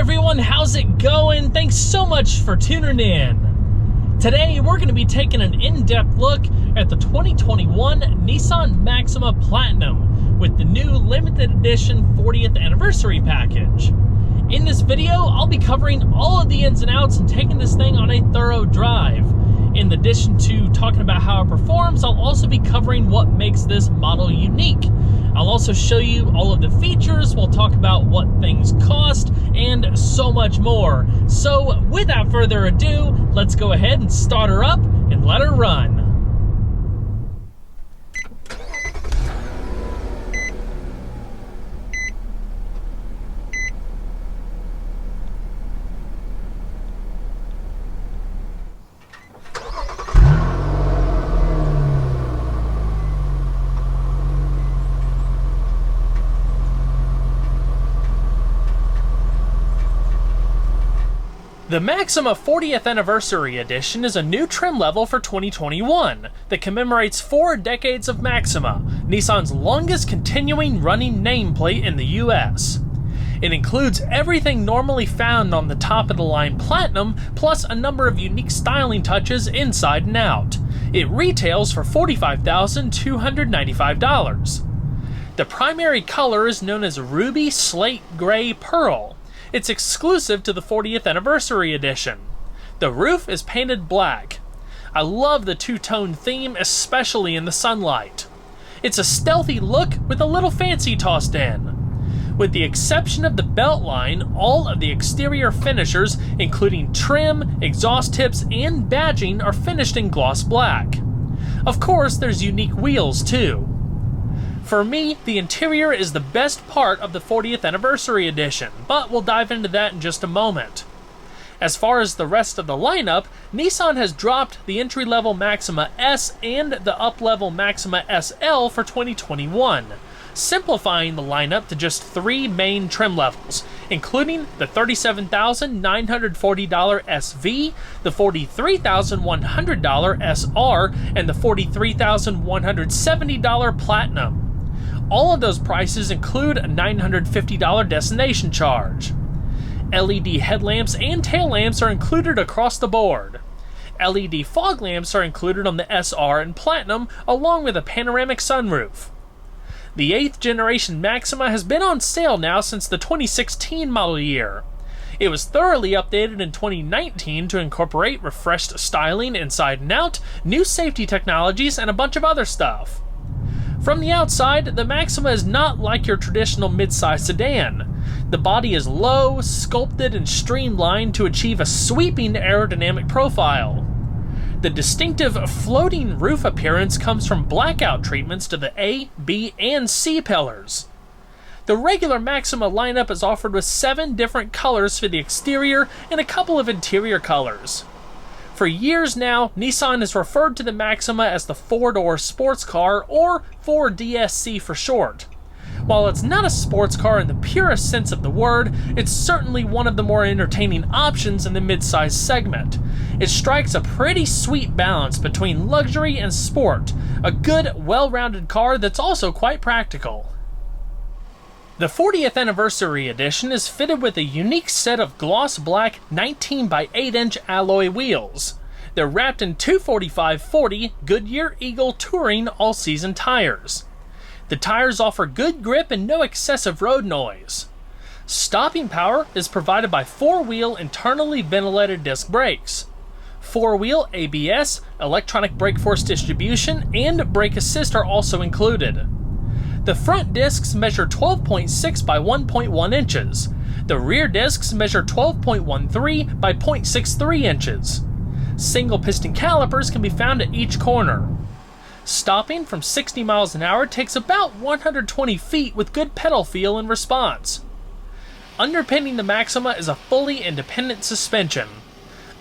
everyone, how's it going? Thanks so much for tuning in. Today we're going to be taking an in-depth look at the 2021 Nissan Maxima Platinum with the new limited edition 40th anniversary package. In this video, I'll be covering all of the ins and outs and taking this thing on a thorough drive. In addition to talking about how it performs, I'll also be covering what makes this model unique. I'll also show you all of the features, we'll talk about what things cost, and so much more. So without further ado, let's go ahead and start her up and let her run. The Maxima 40th Anniversary Edition is a new trim level for 2021 that commemorates 4 decades of Maxima, Nissan's longest continuing running nameplate in the US. It includes everything normally found on the top-of-the-line Platinum, plus a number of unique styling touches inside and out. It retails for $45,295. The primary color is known as Ruby Slate Gray Pearl. It's exclusive to the 40th Anniversary Edition. The roof is painted black. I love the two-tone theme, especially in the sunlight. It's a stealthy look with a little fancy tossed in. With the exception of the belt line, all of the exterior finishers, including trim, exhaust tips, and badging, are finished in gloss black. Of course, there's unique wheels too. For me, the interior is the best part of the 40th Anniversary Edition, but we'll dive into that in just a moment. As far as the rest of the lineup, Nissan has dropped the entry-level Maxima S and the up-level Maxima SL for 2021, simplifying the lineup to just 3 main trim levels, including the $37,940 SV, the $43,100 SR, and the $43,170 Platinum. All of those prices include a $950 destination charge. LED headlamps and tail lamps are included across the board. LED fog lamps are included on the SR and Platinum, along with a panoramic sunroof. The 8th generation Maxima has been on sale now since the 2016 model year. It was thoroughly updated in 2019 to incorporate refreshed styling inside and out, new safety technologies, and a bunch of other stuff. From the outside, the Maxima is not like your traditional midsize sedan. The body is low, sculpted, and streamlined to achieve a sweeping aerodynamic profile. The distinctive floating roof appearance comes from blackout treatments to the A, B, and C pillars. The regular Maxima lineup is offered with 7 different colors for the exterior and a couple of interior colors. For years now, Nissan has referred to the Maxima as the 4-door sports car, or 4DSC for short. While it's not a sports car in the purest sense of the word, it's certainly one of the more entertaining options in the midsize segment. It strikes a pretty sweet balance between luxury and sport, a good, well-rounded car that's also quite practical. The 40th Anniversary Edition is fitted with a unique set of gloss black 19 by 8 inch alloy wheels. They're wrapped in 245/40 Goodyear Eagle Touring all-season tires. The tires offer good grip and no excessive road noise. Stopping power is provided by 4-wheel internally ventilated disc brakes. 4-wheel ABS, electronic brake force distribution, and brake assist are also included. The front discs measure 12.6 by 1.1 inches. The rear discs measure 12.13 by 0.63 inches. Single piston calipers can be found at each corner. Stopping from 60 miles an hour takes about 120 feet with good pedal feel and response. Underpinning the Maxima is a fully independent suspension.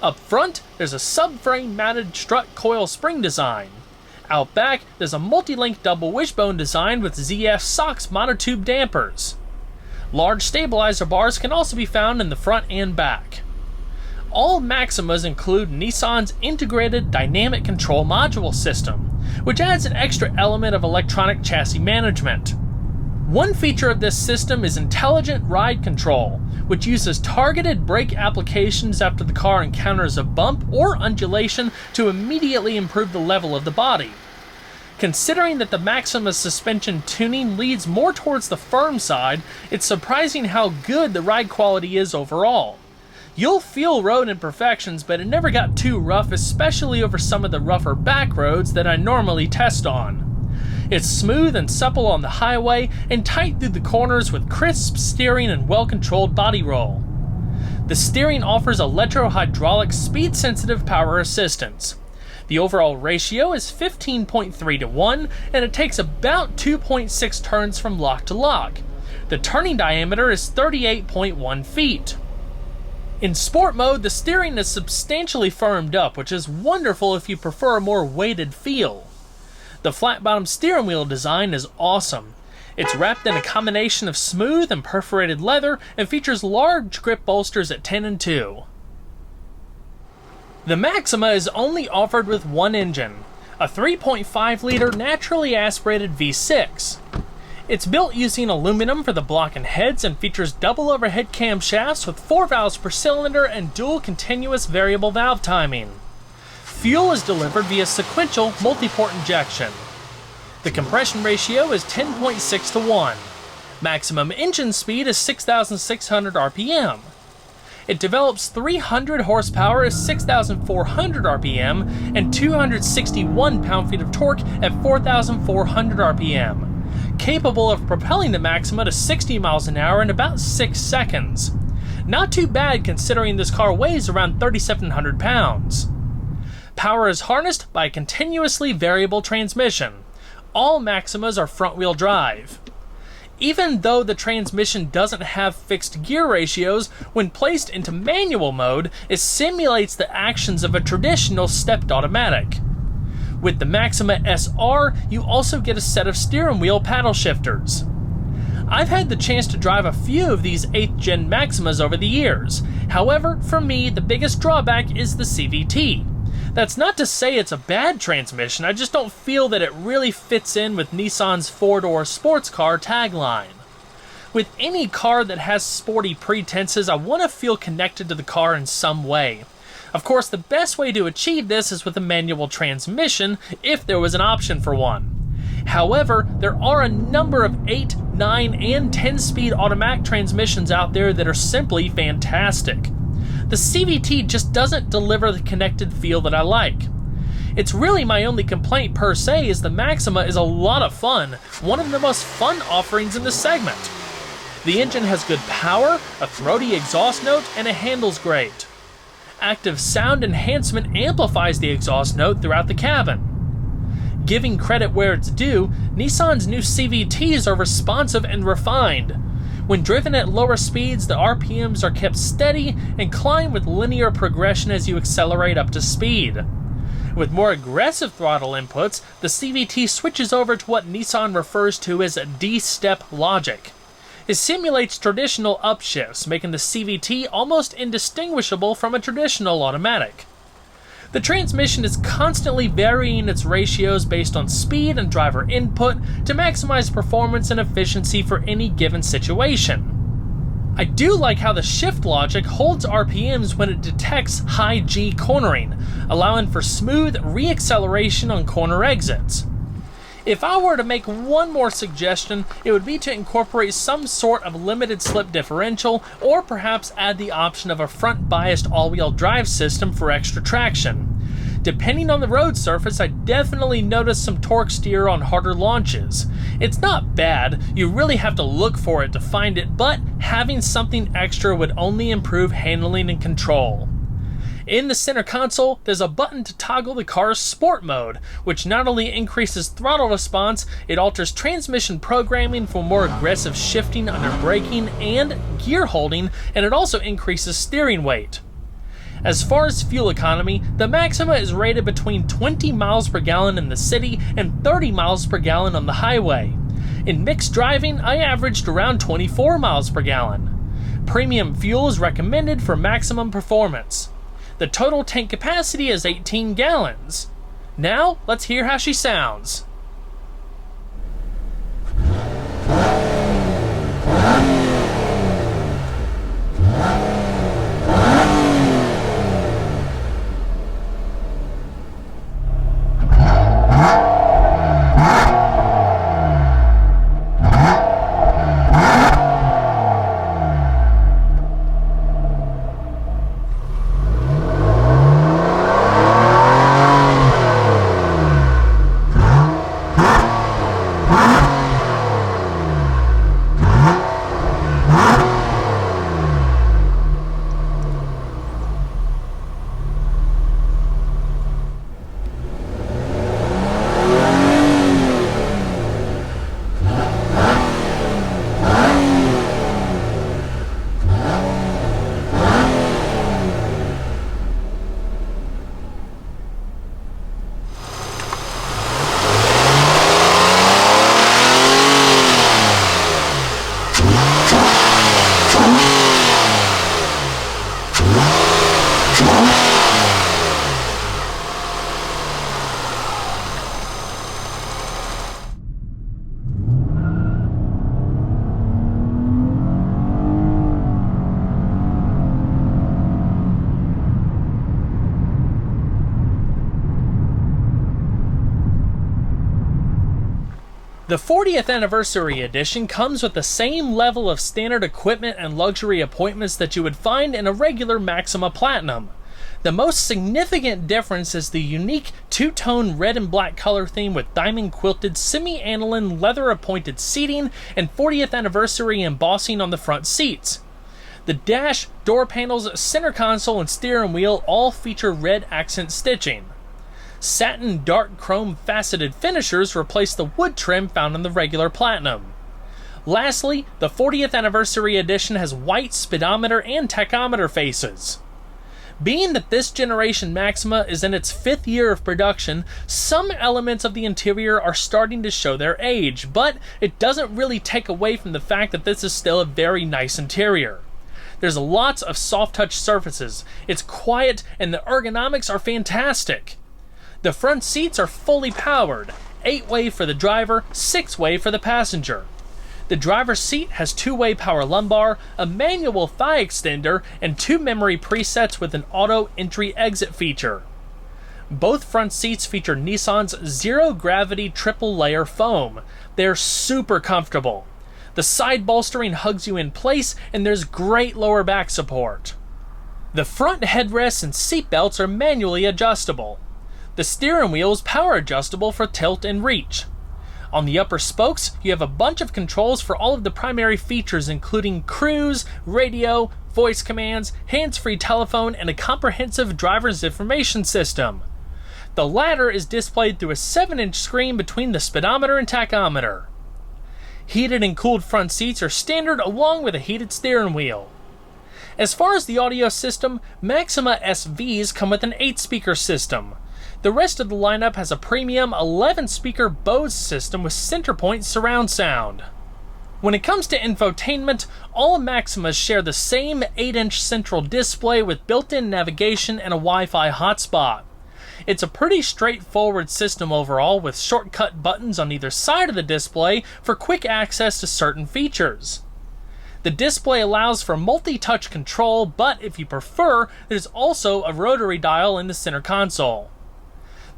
Up front, there's a subframe mounted strut coil spring design. Out back, there's a multi-link double wishbone design with ZF SOX monotube dampers. Large stabilizer bars can also be found in the front and back. All Maximas include Nissan's integrated dynamic control module system, which adds an extra element of electronic chassis management. One feature of this system is intelligent ride control, which uses targeted brake applications after the car encounters a bump or undulation to immediately improve the level of the body. Considering that the Maxima's suspension tuning leads more towards the firm side, it's surprising how good the ride quality is overall. You'll feel road imperfections, but it never got too rough, especially over some of the rougher back roads that I normally test on. It's smooth and supple on the highway, and tight through the corners with crisp steering and well-controlled body roll. The steering offers electro-hydraulic speed-sensitive power assistance. The overall ratio is 15.3 to 1, and it takes about 2.6 turns from lock to lock. The turning diameter is 38.1 feet. In sport mode, the steering is substantially firmed up, which is wonderful if you prefer a more weighted feel. The flat-bottom steering wheel design is awesome. It's wrapped in a combination of smooth and perforated leather and features large grip bolsters at 10 and 2. The Maxima is only offered with one engine, a 3.5-liter naturally aspirated V6. It's built using aluminum for the block and heads and features double overhead camshafts with 4 valves per cylinder and dual continuous variable valve timing. Fuel is delivered via sequential multi-port injection. The compression ratio is 10.6 to 1. Maximum engine speed is 6,600 RPM. It develops 300 horsepower at 6,400 RPM and 261 pound-feet of torque at 4,400 RPM, capable of propelling the Maxima to 60 miles an hour in about 6 seconds. Not too bad considering this car weighs around 3,700 pounds. Power is harnessed by a continuously variable transmission. All Maximas are front-wheel drive. Even though the transmission doesn't have fixed gear ratios, when placed into manual mode, it simulates the actions of a traditional stepped automatic. With the Maxima SR, you also get a set of steering wheel paddle shifters. I've had the chance to drive a few of these 8th gen Maximas over the years. However, for me, the biggest drawback is the CVT. That's not to say it's a bad transmission, I just don't feel that it really fits in with Nissan's 4-door sports car tagline. With any car that has sporty pretenses, I want to feel connected to the car in some way. Of course, the best way to achieve this is with a manual transmission, if there was an option for one. However, there are a number of 8, 9, and 10-speed automatic transmissions out there that are simply fantastic. The CVT just doesn't deliver the connected feel that I like. It's really my only complaint per se is the Maxima is a lot of fun, one of the most fun offerings in the segment. The engine has good power, a throaty exhaust note, and it handles great. Active sound enhancement amplifies the exhaust note throughout the cabin. Giving credit where it's due, Nissan's new CVTs are responsive and refined. When driven at lower speeds, the RPMs are kept steady and climb with linear progression as you accelerate up to speed. With more aggressive throttle inputs, the CVT switches over to what Nissan refers to as a D-step logic. It simulates traditional upshifts, making the CVT almost indistinguishable from a traditional automatic. The transmission is constantly varying its ratios based on speed and driver input to maximize performance and efficiency for any given situation. I do like how the shift logic holds RPMs when it detects high G cornering, allowing for smooth re-acceleration on corner exits. If I were to make one more suggestion, it would be to incorporate some sort of limited slip differential, or perhaps add the option of a front-biased all-wheel drive system for extra traction. Depending on the road surface, I definitely noticed some torque steer on harder launches. It's not bad, you really have to look for it to find it, but having something extra would only improve handling and control. In the center console, there's a button to toggle the car's sport mode, which not only increases throttle response, it alters transmission programming for more aggressive shifting under braking and gear holding, and it also increases steering weight. As far as fuel economy, the Maxima is rated between 20 miles per gallon in the city and 30 miles per gallon on the highway. In mixed driving, I averaged around 24 miles per gallon. Premium fuel is recommended for maximum performance. The total tank capacity is 18 gallons. Now, let's hear how she sounds. The 40th Anniversary Edition comes with the same level of standard equipment and luxury appointments that you would find in a regular Maxima Platinum. The most significant difference is the unique two-tone red and black color theme with diamond-quilted semi-aniline leather-appointed seating and 40th Anniversary embossing on the front seats. The dash, door panels, center console, and steering wheel all feature red accent stitching. Satin dark chrome faceted finishers replace the wood trim found in the regular Platinum. Lastly, the 40th Anniversary Edition has white speedometer and tachometer faces. Being that this generation Maxima is in its 5th year of production, some elements of the interior are starting to show their age, but it doesn't really take away from the fact that this is still a very nice interior. There's lots of soft touch surfaces, it's quiet, and the ergonomics are fantastic. The front seats are fully powered, 8-way for the driver, 6-way for the passenger. The driver's seat has 2-way power lumbar, a manual thigh extender, and 2 memory presets with an auto entry-exit feature. Both front seats feature Nissan's zero-gravity triple-layer foam. They're super comfortable. The side bolstering hugs you in place, and there's great lower back support. The front headrests and seat belts are manually adjustable. The steering wheel is power adjustable for tilt and reach. On the upper spokes, you have a bunch of controls for all of the primary features including cruise, radio, voice commands, hands-free telephone, and a comprehensive driver's information system. The latter is displayed through a 7-inch screen between the speedometer and tachometer. Heated and cooled front seats are standard along with a heated steering wheel. As far as the audio system, Maxima SVs come with an 8-speaker system. The rest of the lineup has a premium 11-speaker Bose system with center-point surround sound. When it comes to infotainment, all Maximas share the same 8-inch central display with built-in navigation and a Wi-Fi hotspot. It's a pretty straightforward system overall, with shortcut buttons on either side of the display for quick access to certain features. The display allows for multi-touch control, but if you prefer, there's also a rotary dial in the center console.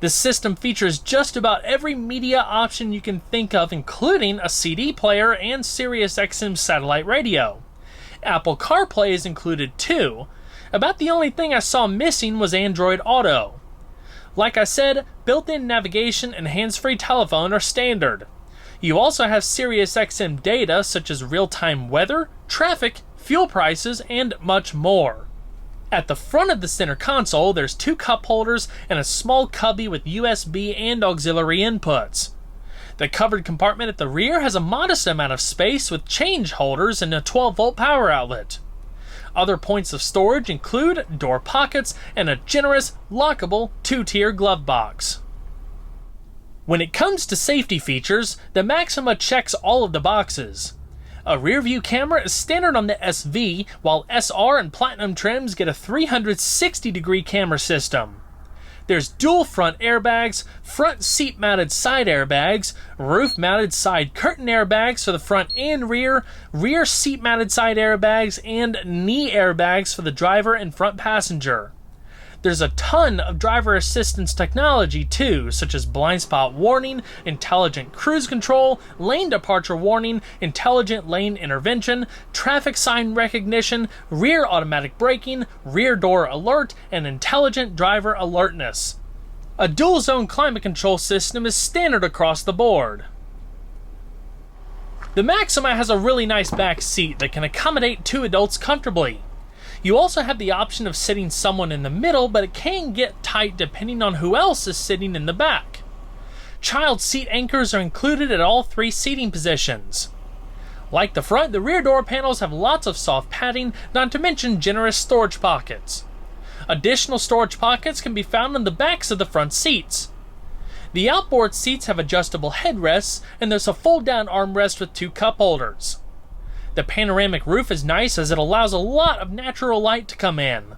The system features just about every media option you can think of, including a CD player and SiriusXM satellite radio. Apple CarPlay is included too. About the only thing I saw missing was Android Auto. Like I said, built-in navigation and hands-free telephone are standard. You also have SiriusXM data such as real-time weather, traffic, fuel prices, and much more. At the front of the center console, there's 2 cup holders and a small cubby with USB and auxiliary inputs. The covered compartment at the rear has a modest amount of space with change holders and a 12-volt power outlet. Other points of storage include door pockets and a generous, lockable 2-tier glove box. When it comes to safety features, the Maxima checks all of the boxes. A rear-view camera is standard on the SV, while SR and Platinum trims get a 360-degree camera system. There's dual front airbags, front seat-mounted side airbags, roof-mounted side curtain airbags for the front and rear seat-mounted side airbags, and knee airbags for the driver and front passenger. There's a ton of driver assistance technology too, such as blind spot warning, intelligent cruise control, lane departure warning, intelligent lane intervention, traffic sign recognition, rear automatic braking, rear door alert, and intelligent driver alertness. A dual zone climate control system is standard across the board. The Maxima has a really nice back seat that can accommodate 2 adults comfortably. You also have the option of sitting someone in the middle, but it can get tight depending on who else is sitting in the back. Child seat anchors are included at all 3 seating positions. Like the front, the rear door panels have lots of soft padding, not to mention generous storage pockets. Additional storage pockets can be found on the backs of the front seats. The outboard seats have adjustable headrests, and there's a fold-down armrest with 2 cup holders. The panoramic roof is nice as it allows a lot of natural light to come in.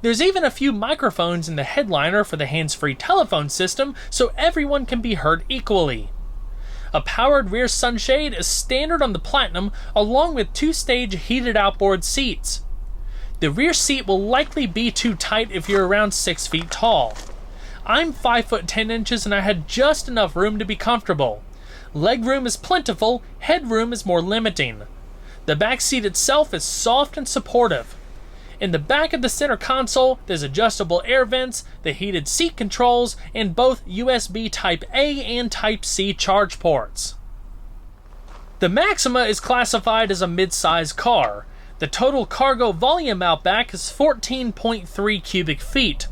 There's even a few microphones in the headliner for the hands-free telephone system, so everyone can be heard equally. A powered rear sunshade is standard on the Platinum, along with 2-stage heated outboard seats. The rear seat will likely be too tight if you're around 6 feet tall. I'm 5 foot 10 inches and I had just enough room to be comfortable. Legroom is plentiful, headroom is more limiting. The back seat itself is soft and supportive. In the back of the center console, there's adjustable air vents, the heated seat controls, and both USB Type-A and Type-C charge ports. The Maxima is classified as a mid-size car. The total cargo volume out back is 14.3 cubic feet.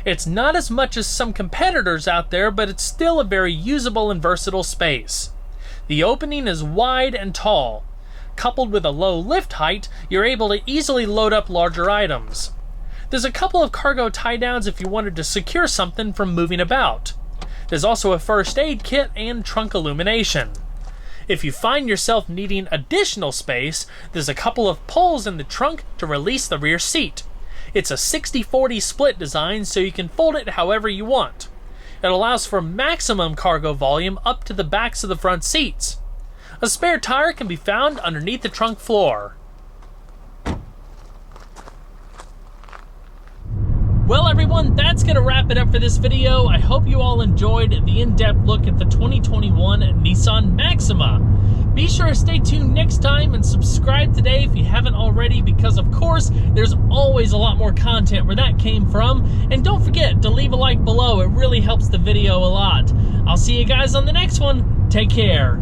It's not as much as some competitors out there, but it's still a very usable and versatile space. The opening is wide and tall. Coupled with a low lift height, you're able to easily load up larger items. There's a couple of cargo tie-downs if you wanted to secure something from moving about. There's also a first aid kit and trunk illumination. If you find yourself needing additional space, there's a couple of pulls in the trunk to release the rear seat. It's a 60-40 split design, so you can fold it however you want. It allows for maximum cargo volume up to the backs of the front seats. A spare tire can be found underneath the trunk floor. Well everyone, that's going to wrap it up for this video. I hope you all enjoyed the in-depth look at the 2021 Nissan Maxima. Be sure to stay tuned next time and subscribe today if you haven't already, because of course there's always a lot more content where that came from. And don't forget to leave a like below, it really helps the video a lot. I'll see you guys on the next one. Take care.